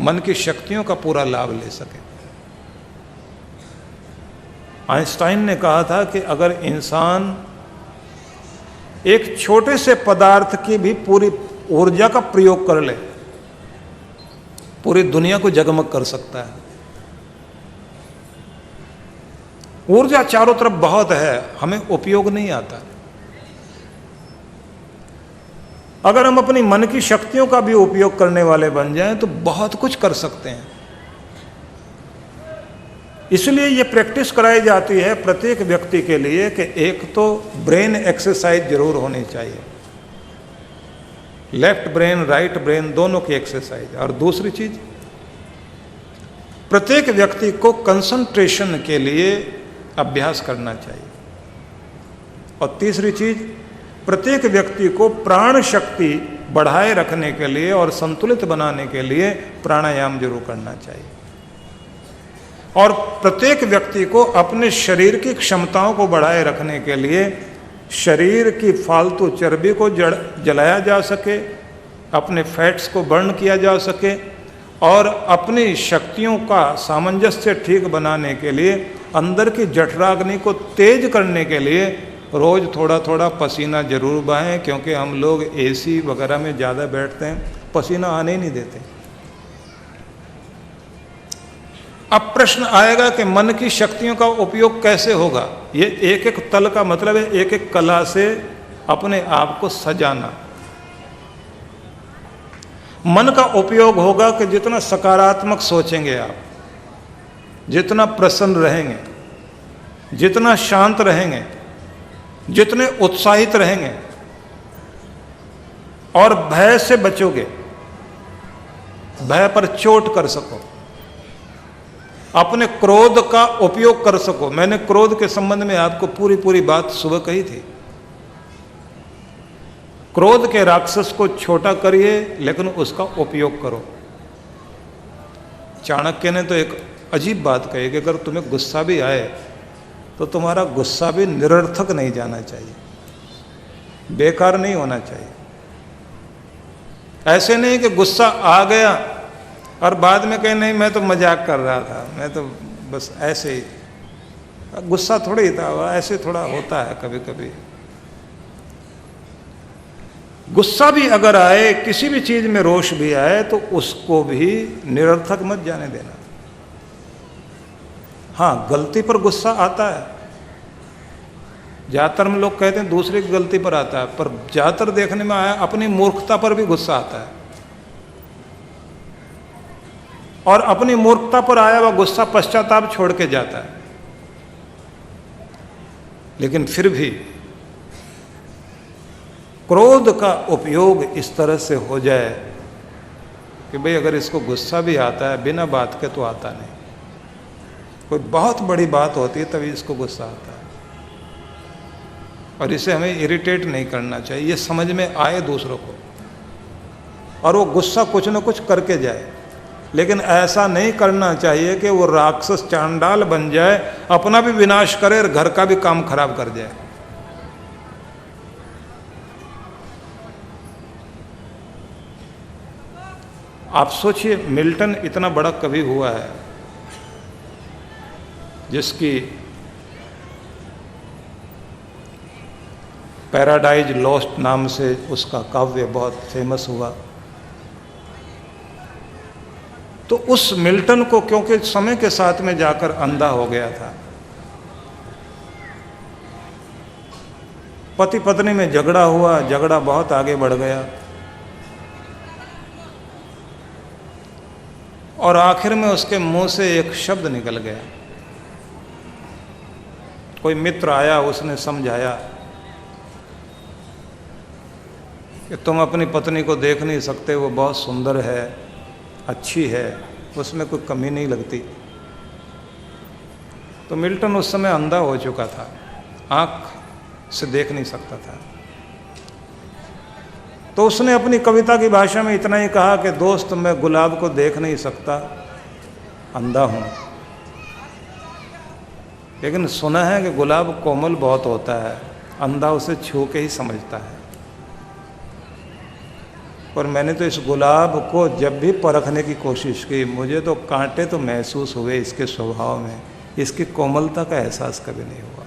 मन की शक्तियों का पूरा लाभ ले सके। आइंस्टाइन ने कहा था कि अगर इंसान एक छोटे से पदार्थ की भी पूरी ऊर्जा का प्रयोग कर ले, पूरी दुनिया को जगमग कर सकता है। ऊर्जा चारों तरफ बहुत है, हमें उपयोग नहीं आता। अगर हम अपनी मन की शक्तियों का भी उपयोग करने वाले बन जाएं तो बहुत कुछ कर सकते हैं। इसलिए ये प्रैक्टिस कराई जाती है प्रत्येक व्यक्ति के लिए कि एक तो ब्रेन एक्सरसाइज जरूर होनी चाहिए, लेफ्ट ब्रेन राइट ब्रेन दोनों की एक्सरसाइज। और दूसरी चीज, प्रत्येक व्यक्ति को कंसंट्रेशन के लिए अभ्यास करना चाहिए। और तीसरी चीज, प्रत्येक व्यक्ति को प्राण शक्ति बढ़ाए रखने के लिए और संतुलित बनाने के लिए प्राणायाम जरूर करना चाहिए। और प्रत्येक व्यक्ति को अपने शरीर की क्षमताओं को बढ़ाए रखने के लिए शरीर की फालतू चर्बी को जलाया जा सके, अपने फैट्स को बर्न किया जा सके, और अपनी शक्तियों का सामंजस्य ठीक बनाने के लिए अंदर की जठराग्नि को तेज करने के लिए रोज थोड़ा थोड़ा पसीना जरूर बहाएं, क्योंकि हम लोग एसी वगैरह में ज़्यादा बैठते हैं, पसीना आने ही नहीं देते। अब प्रश्न आएगा कि मन की शक्तियों का उपयोग कैसे होगा। ये एक एक तल का मतलब है एक एक कला से अपने आप को सजाना। मन का उपयोग होगा कि जितना सकारात्मक सोचेंगे आप, जितना प्रसन्न रहेंगे, जितना शांत रहेंगे, जितने उत्साहित रहेंगे और भय से बचोगे, भय पर चोट कर सको, अपने क्रोध का उपयोग कर सको। मैंने क्रोध के संबंध में आपको पूरी बात सुबह कही थी। क्रोध के राक्षस को छोटा करिए लेकिन उसका उपयोग करो। चाणक्य ने तो एक अजीब बात कही कि अगर तुम्हें गुस्सा भी आए तो तुम्हारा गुस्सा भी निरर्थक नहीं जाना चाहिए, बेकार नहीं होना चाहिए। ऐसे नहीं कि गुस्सा आ गया और बाद में कहे नहीं मैं तो मजाक कर रहा था, मैं तो बस ऐसे ही, गुस्सा थोड़ा ही था, ऐसे थोड़ा होता है कभी कभी। गुस्सा भी अगर आए, किसी भी चीज में रोष भी आए तो उसको भी निरर्थक मत जाने देना। हाँ, गलती पर गुस्सा आता है, ज्यादातर में लोग कहते हैं दूसरे की गलती पर आता है, पर ज्यादातर देखने में आया अपनी मूर्खता पर भी गुस्सा आता है। और अपनी मूर्खता पर आया हुआ गुस्सा पश्चाताप छोड़ के जाता है। लेकिन फिर भी क्रोध का उपयोग इस तरह से हो जाए कि भाई अगर इसको गुस्सा भी आता है, बिना बात के तो आता नहीं, कोई बहुत बड़ी बात होती है तभी इसको गुस्सा आता है। और इसे हमें इरिटेट नहीं करना चाहिए, ये समझ में आए दूसरों को और वो गुस्सा कुछ न कुछ करके जाए। लेकिन ऐसा नहीं करना चाहिए कि वो राक्षस चांडाल बन जाए, अपना भी विनाश करे और घर का भी काम खराब कर जाए। आप सोचिए, मिल्टन इतना बड़ा कवि हुआ है जिसकी पैराडाइज लॉस्ट नाम से उसका काव्य बहुत फेमस हुआ। तो उस मिल्टन को, क्योंकि समय के साथ में जाकर अंधा हो गया था, पति पत्नी में झगड़ा हुआ, झगड़ा बहुत आगे बढ़ गया और आखिर में उसके मुंह से एक शब्द निकल गया। कोई मित्र आया, उसने समझाया कि तुम अपनी पत्नी को देख नहीं सकते, वो बहुत सुंदर है, अच्छी है, उसमें कोई कमी नहीं लगती। तो मिल्टन उस समय अंधा हो चुका था, आंख से देख नहीं सकता था। तो उसने अपनी कविता की भाषा में इतना ही कहा कि दोस्त, मैं गुलाब को देख नहीं सकता, अंधा हूं, लेकिन सुना है कि गुलाब कोमल बहुत होता है, अंधा उसे छू के ही समझता है। पर मैंने तो इस गुलाब को जब भी परखने की कोशिश की, मुझे तो कांटे तो महसूस हुए इसके स्वभाव में, इसकी कोमलता का एहसास कभी नहीं हुआ।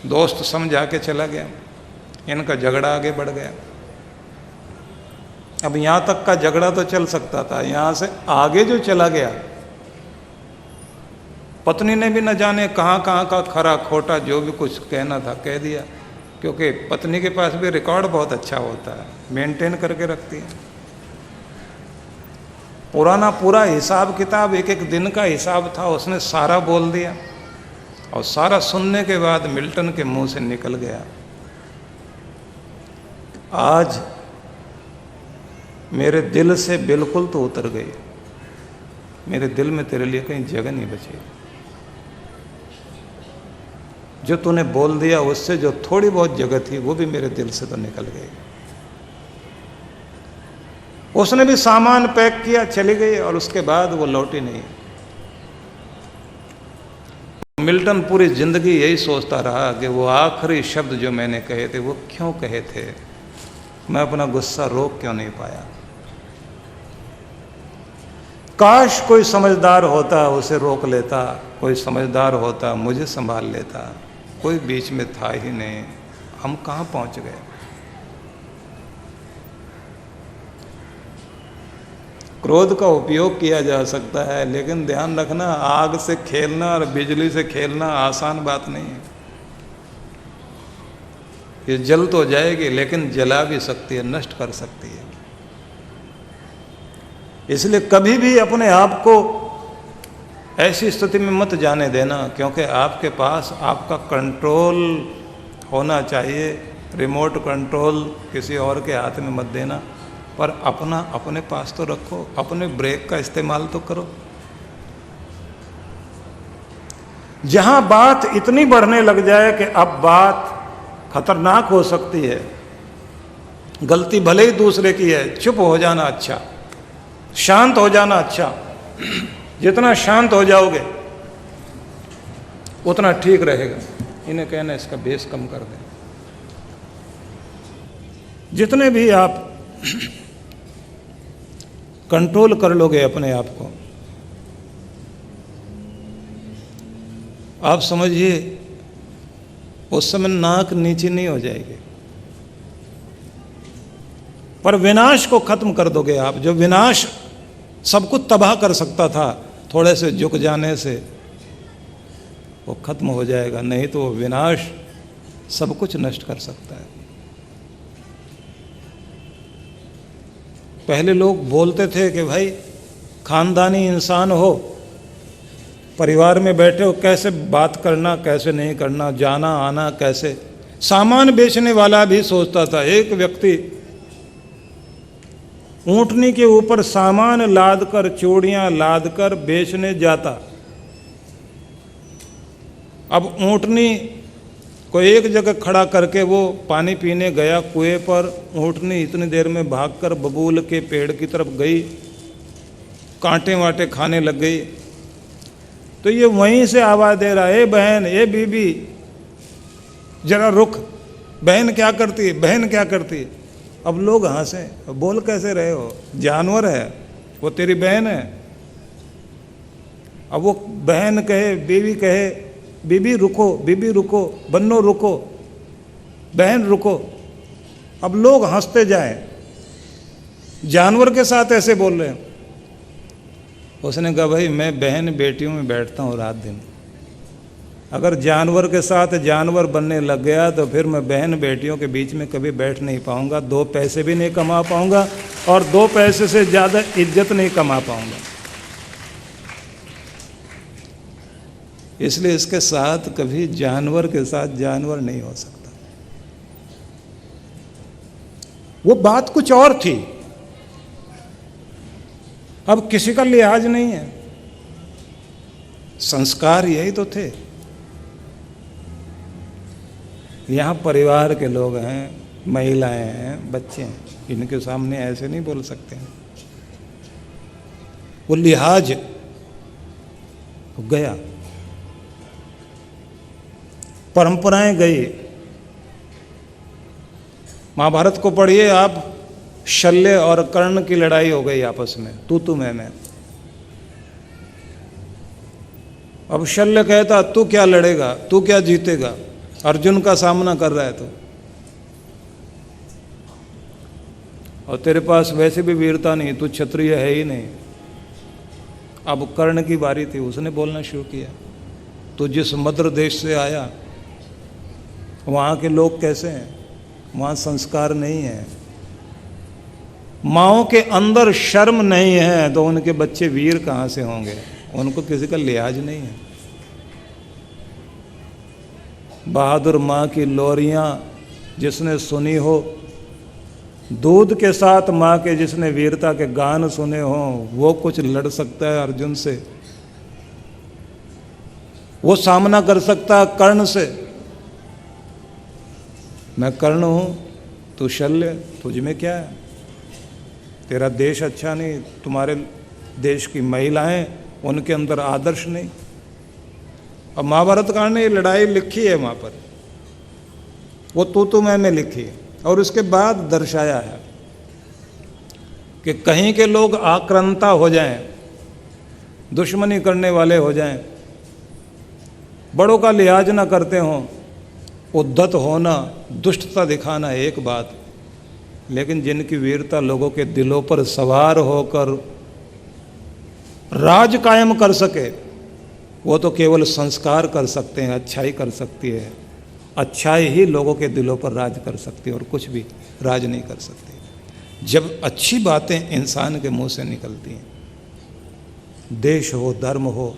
दोस्त समझा के चला गया, इनका झगड़ा आगे बढ़ गया। अब यहाँ तक का झगड़ा तो चल सकता था, यहाँ से आगे जो चला गया, पत्नी ने भी न जाने कहाँ कहाँ का खरा खोटा जो भी कुछ कहना था कह दिया, क्योंकि पत्नी के पास भी रिकॉर्ड बहुत अच्छा होता है, मेंटेन करके रखती है। पुराना पूरा हिसाब किताब, एक एक दिन का हिसाब था, उसने सारा बोल दिया। और सारा सुनने के बाद मिल्टन के मुंह से निकल गया, आज मेरे दिल से बिल्कुल तो उतर गई, मेरे दिल में तेरे लिए कहीं जगह नहीं बची। जो तूने बोल दिया उससे जो थोड़ी बहुत जगह थी वो भी मेरे दिल से तो निकल गई। उसने भी सामान पैक किया, चली गई, और उसके बाद वो लौटी नहीं। मिल्टन पूरी जिंदगी यही सोचता रहा कि वो आखिरी शब्द जो मैंने कहे थे वो क्यों कहे थे, मैं अपना गुस्सा रोक क्यों नहीं पाया। काश कोई समझदार होता उसे रोक लेता, कोई समझदार होता मुझे संभाल लेता, कोई बीच में था ही नहीं, हम कहाँ पहुँच गए। क्रोध का उपयोग किया जा सकता है, लेकिन ध्यान रखना, आग से खेलना और बिजली से खेलना आसान बात नहीं है। ये जल तो जाएगी लेकिन जला भी सकती है, नष्ट कर सकती है। इसलिए कभी भी अपने आप को ऐसी स्थिति में मत जाने देना, क्योंकि आपके पास आपका कंट्रोल होना चाहिए। रिमोट कंट्रोल किसी और के हाथ में मत देना, पर अपना अपने पास तो रखो, अपने ब्रेक का इस्तेमाल तो करो। जहां बात इतनी बढ़ने लग जाए कि अब बात खतरनाक हो सकती है, गलती भले ही दूसरे की है, चुप हो जाना अच्छा, शांत हो जाना अच्छा। जितना शांत हो जाओगे उतना ठीक रहेगा। इन्हें कहना इसका बेस कम कर दें। जितने भी आप कंट्रोल कर लोगे अपने आप को, आप समझिए उस समय नाक नीचे नहीं हो जाएगी, पर विनाश को खत्म कर दोगे आप। जो विनाश सब कुछ तबाह कर सकता था, थोड़े से झुक जाने से वो खत्म हो जाएगा, नहीं तो वो विनाश सब कुछ नष्ट कर सकता है। पहले लोग बोलते थे कि भाई खानदानी इंसान हो, परिवार में बैठे हो, कैसे बात करना कैसे नहीं करना, जाना आना कैसे। सामान बेचने वाला भी सोचता था, एक व्यक्ति ऊंटनी के ऊपर सामान लाद कर, चूड़ियां लाद कर बेचने जाता। अब ऊंटनी को एक जगह खड़ा करके वो पानी पीने गया कुएं पर, ऊंटनी इतनी देर में भागकर बबूल के पेड़ की तरफ गई, कांटे वाटे खाने लग गई। तो ये वहीं से आवाज़ दे रहा है, ए बहन, ए बीबी, जरा रुक, बहन क्या करती है, बहन क्या करती है। अब लोग हंसे, बोल कैसे रहे हो, जानवर है वो, तेरी बहन है। अब वो बहन कहे, बीवी कहे, बीबी रुको, बीबी रुको, बन्नो रुको, बहन रुको। अब लोग हंसते जाएं, जानवर के साथ ऐसे बोल रहे हैं। उसने कहा भाई मैं बहन बेटियों में बैठता हूँ रात दिन, अगर जानवर के साथ जानवर बनने लग गया तो फिर मैं बहन बेटियों के बीच में कभी बैठ नहीं पाऊंगा, 2 पैसे भी नहीं कमा पाऊंगा और 2 पैसे से ज़्यादा इज्जत नहीं कमा पाऊंगा। इसलिए इसके साथ कभी जानवर के साथ जानवर नहीं हो सकता। वो बात कुछ और थी, अब किसी का लिहाज नहीं है। संस्कार यही तो थे। यहाँ परिवार के लोग हैं, महिलाएं हैं, बच्चे हैं, इनके सामने ऐसे नहीं बोल सकते हैं। वो लिहाज गया, परंपराएं गई, महाभारत को पढ़िए आप, शल्य और कर्ण की लड़ाई हो गई आपस में, तू मैं। अब शल्य कहता तू क्या लड़ेगा, तू क्या जीतेगा, अर्जुन का सामना कर रहा है तू, और तेरे पास वैसे भी वीरता नहीं, तू क्षत्रिय है ही नहीं। अब कर्ण की बारी थी, उसने बोलना शुरू किया, तू जिस मद्र देश से आया वहाँ के लोग कैसे हैं, वहाँ संस्कार नहीं है, माँओं के अंदर शर्म नहीं है, तो उनके बच्चे वीर कहाँ से होंगे, उनको किसी का लिहाज नहीं है। बहादुर माँ की लोरियाँ जिसने सुनी हो, दूध के साथ माँ के जिसने वीरता के गान सुने हों, वो कुछ लड़ सकता है अर्जुन से, वो सामना कर सकता है कर्ण से। मैं कर्ण हूँ, तू शल्य, तुझ में क्या है, तेरा देश अच्छा नहीं, तुम्हारे देश की महिलाएं, उनके अंदर आदर्श नहीं। अब महाभारत कांड ने ये लड़ाई लिखी है वहाँ पर, वो तू मैं लिखी है, और उसके बाद दर्शाया है कि कहीं के लोग आक्रांता हो जाएं, दुश्मनी करने वाले हो जाएं, बड़ों का लिहाज ना करते हों, उद्धत होना, दुष्टता दिखाना एक बात, लेकिन जिनकी वीरता लोगों के दिलों पर सवार होकर राज कायम कर सके, वो तो केवल संस्कार कर सकते हैं, अच्छाई कर सकती है, अच्छाई ही लोगों के दिलों पर राज कर सकती है, और कुछ भी राज नहीं कर सकती। जब अच्छी बातें इंसान के मुंह से निकलती हैं, देश हो, धर्म हो,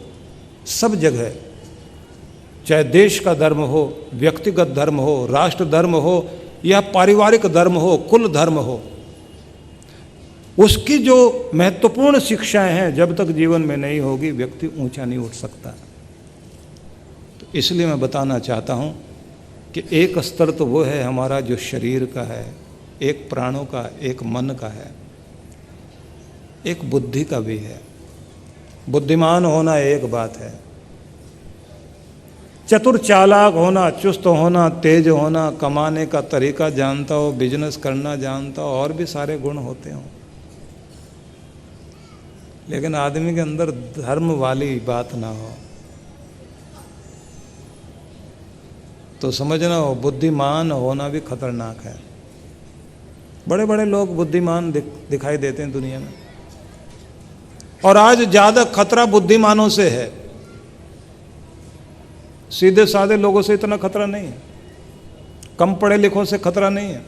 सब जगह, चाहे देश का धर्म हो, व्यक्तिगत धर्म हो, राष्ट्र धर्म हो, या पारिवारिक धर्म हो, कुल धर्म हो, उसकी जो महत्वपूर्ण शिक्षाएं हैं जब तक जीवन में नहीं होगी, व्यक्ति ऊंचा नहीं उठ सकता। तो इसलिए मैं बताना चाहता हूं कि एक स्तर तो वो है हमारा जो शरीर का है, एक प्राणों का, एक मन का है, एक बुद्धि का भी है। बुद्धिमान होना एक बात है, चतुर चालाक होना, चुस्त होना, तेज होना, कमाने का तरीका जानता हो, बिजनेस करना जानता हो, और भी सारे गुण होते हो, लेकिन आदमी के अंदर धर्म वाली बात ना हो तो समझना हो बुद्धिमान होना भी खतरनाक है। बड़े बड़े लोग बुद्धिमान दिखाई देते हैं दुनिया में, और आज ज़्यादा खतरा बुद्धिमानों से है, सीधे साधे लोगों से इतना खतरा नहीं है, कम पढ़े लिखों से खतरा नहीं है।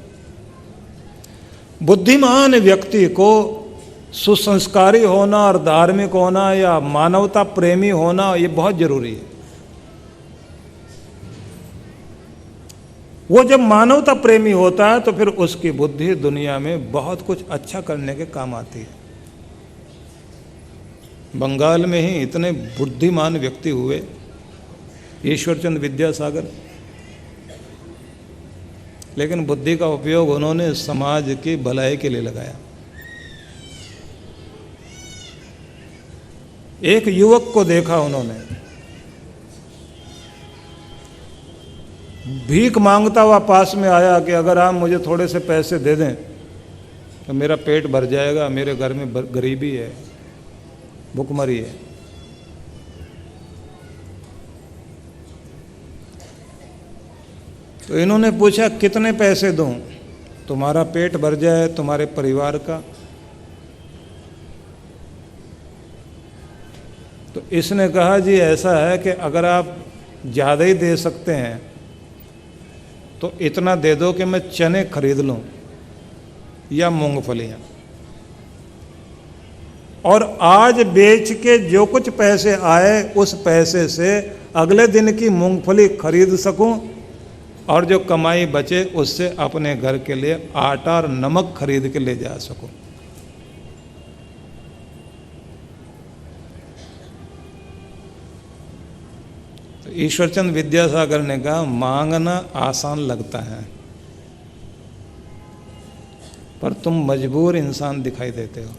बुद्धिमान व्यक्ति को सुसंस्कारी होना और धार्मिक होना या मानवता प्रेमी होना, ये बहुत जरूरी है। वो जब मानवता प्रेमी होता है तो फिर उसकी बुद्धि दुनिया में बहुत कुछ अच्छा करने के काम आती है। बंगाल में ही इतने बुद्धिमान व्यक्ति हुए, ईश्वरचंद विद्यासागर, लेकिन बुद्धि का उपयोग उन्होंने समाज की भलाई के लिए लगाया। एक युवक को देखा उन्होंने, भीख मांगता हुआ पास में आया कि अगर आप मुझे थोड़े से पैसे दे दें तो मेरा पेट भर जाएगा, मेरे घर में गरीबी है, भुखमरी है। तो इन्होंने पूछा कितने पैसे दूं तुम्हारा पेट भर जाए, तुम्हारे परिवार का? तो इसने कहा जी ऐसा है कि अगर आप ज़्यादा ही दे सकते हैं तो इतना दे दो कि मैं चने खरीद लूं या मूंगफलियां, और आज बेच के जो कुछ पैसे आए उस पैसे से अगले दिन की मूंगफली खरीद सकूं, और जो कमाई बचे उससे अपने घर के लिए आटा और नमक खरीद के ले जा सकूं। तो ईश्वरचंद विद्यासागर ने कहा मांगना आसान लगता है पर तुम मजबूर इंसान दिखाई देते हो।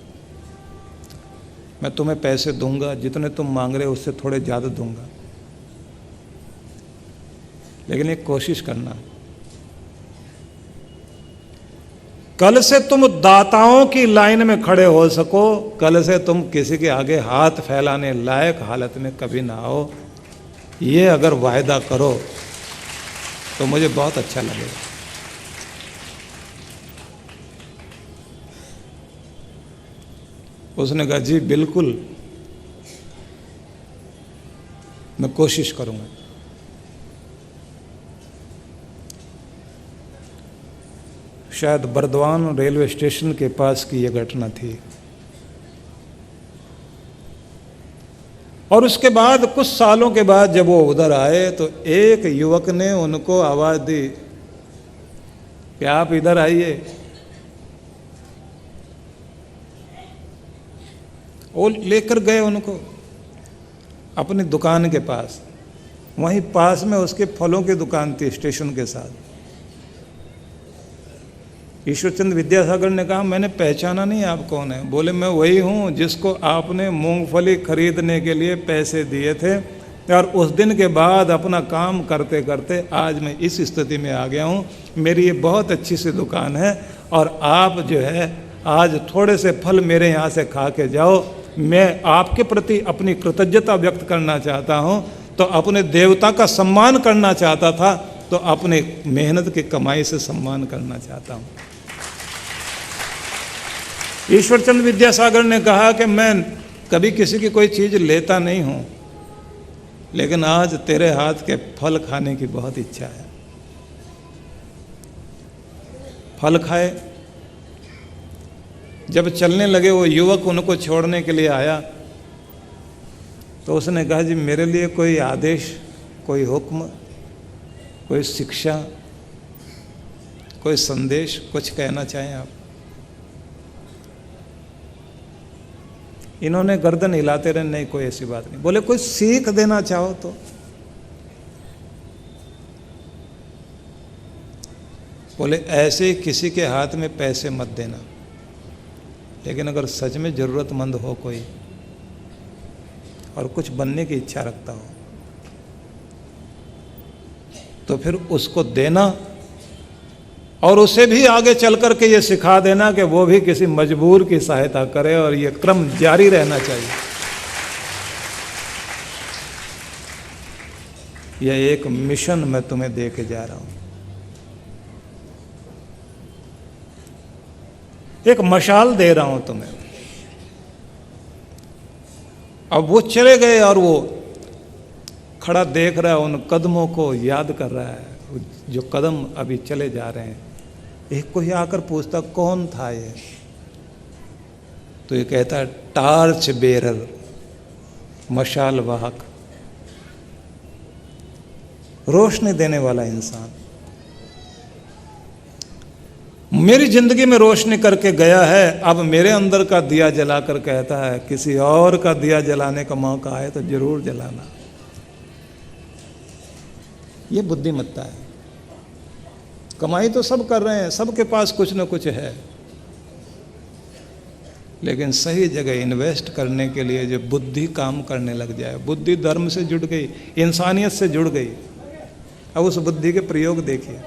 मैं तुम्हें पैसे दूंगा, जितने तुम मांग रहे हो उससे थोड़े ज़्यादा दूंगा, लेकिन एक कोशिश करना, कल से तुम दाताओं की लाइन में खड़े हो सको, कल से तुम किसी के आगे हाथ फैलाने लायक हालत में कभी ना आओ। ये अगर वायदा करो तो मुझे बहुत अच्छा लगेगा। उसने कहा जी बिल्कुल, मैं कोशिश करूंगा। शायद बर्दवान रेलवे स्टेशन के पास की यह घटना थी। और उसके बाद कुछ सालों के बाद जब वो उधर आए तो एक युवक ने उनको आवाज दी कि आप इधर आइए। वो लेकर गए उनको अपनी दुकान के पास। वहीं पास में उसके फलों की दुकान थी स्टेशन के साथ। ईश्वरचंद विद्यासागर ने कहा मैंने पहचाना नहीं आप कौन है। बोले मैं वही हूँ जिसको आपने मूंगफली खरीदने के लिए पैसे दिए थे, और उस दिन के बाद अपना काम करते करते आज मैं इस स्थिति में आ गया हूँ। मेरी ये बहुत अच्छी सी दुकान है और आप जो है आज थोड़े से फल मेरे यहाँ से खा के जाओ। मैं आपके प्रति अपनी कृतज्ञता व्यक्त करना चाहता हूँ। तो अपने देवता का सम्मान करना चाहता था, तो अपने मेहनत की कमाई से सम्मान करना चाहता हूँ। ईश्वरचंद विद्यासागर ने कहा कि मैं कभी किसी की कोई चीज़ लेता नहीं हूँ, लेकिन आज तेरे हाथ के फल खाने की बहुत इच्छा है। फल खाए। जब चलने लगे वो युवक उनको छोड़ने के लिए आया तो उसने कहा जी मेरे लिए कोई आदेश, कोई हुक्म, कोई शिक्षा, कोई संदेश, कुछ कहना चाहें आप? इन्होंने गर्दन हिलाते रहे, नहीं कोई ऐसी बात नहीं। बोले कोई सीख देना चाहो तो? बोले ऐसे किसी के हाथ में पैसे मत देना, लेकिन अगर सच में जरूरतमंद हो कोई और कुछ बनने की इच्छा रखता हो तो फिर उसको देना, और उसे भी आगे चल कर के ये सिखा देना कि वो भी किसी मजबूर की सहायता करे, और ये क्रम जारी रहना चाहिए। यह एक मिशन मैं तुम्हें दे के जा रहा हूं, एक मशाल दे रहा हूं तुम्हें। अब वो चले गए और वो खड़ा देख रहा है, उन कदमों को याद कर रहा है जो कदम अभी चले जा रहे हैं। एक कोई आकर पूछता कौन था ये, तो ये कहता टार्च बेरर, मशाल वाहक, रोशनी देने वाला इंसान। मेरी जिंदगी में रोशनी करके गया है, अब मेरे अंदर का दिया जलाकर कहता है किसी और का दिया जलाने का मौका आए तो जरूर जलाना। ये बुद्धिमत्ता है। कमाई तो सब कर रहे हैं, सबके पास कुछ न कुछ है, लेकिन सही जगह इन्वेस्ट करने के लिए जो बुद्धि काम करने लग जाए, बुद्धि धर्म से जुड़ गई, इंसानियत से जुड़ गई। अब उस बुद्धि के प्रयोग देखिए।